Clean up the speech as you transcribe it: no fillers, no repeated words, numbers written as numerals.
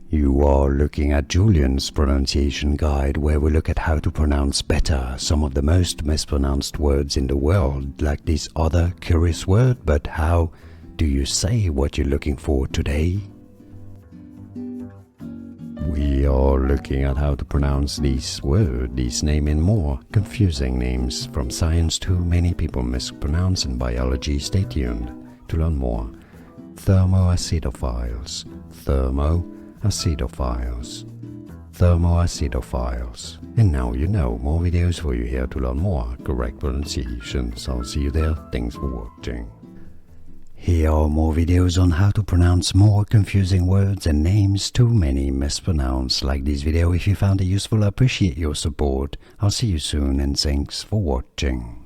You are looking at Julian's pronunciation guide, where we look at how to pronounce better some of the most mispronounced words in the world, like this other curious word. But how do you say what you're looking for today? We are looking at how to pronounce this word, this name, and more confusing names from science to many people mispronounce in biology. Stay tuned to learn more. Thermoacidophiles. Thermoacidophiles. Thermoacidophiles. And now you know. More videos for you here to learn more correct pronunciations. I'll see you there. Thanks for watching. Here are more videos on how to pronounce more confusing words and names too many mispronounced. Like this video if you found it useful. I appreciate your support. I'll see you soon and thanks for watching.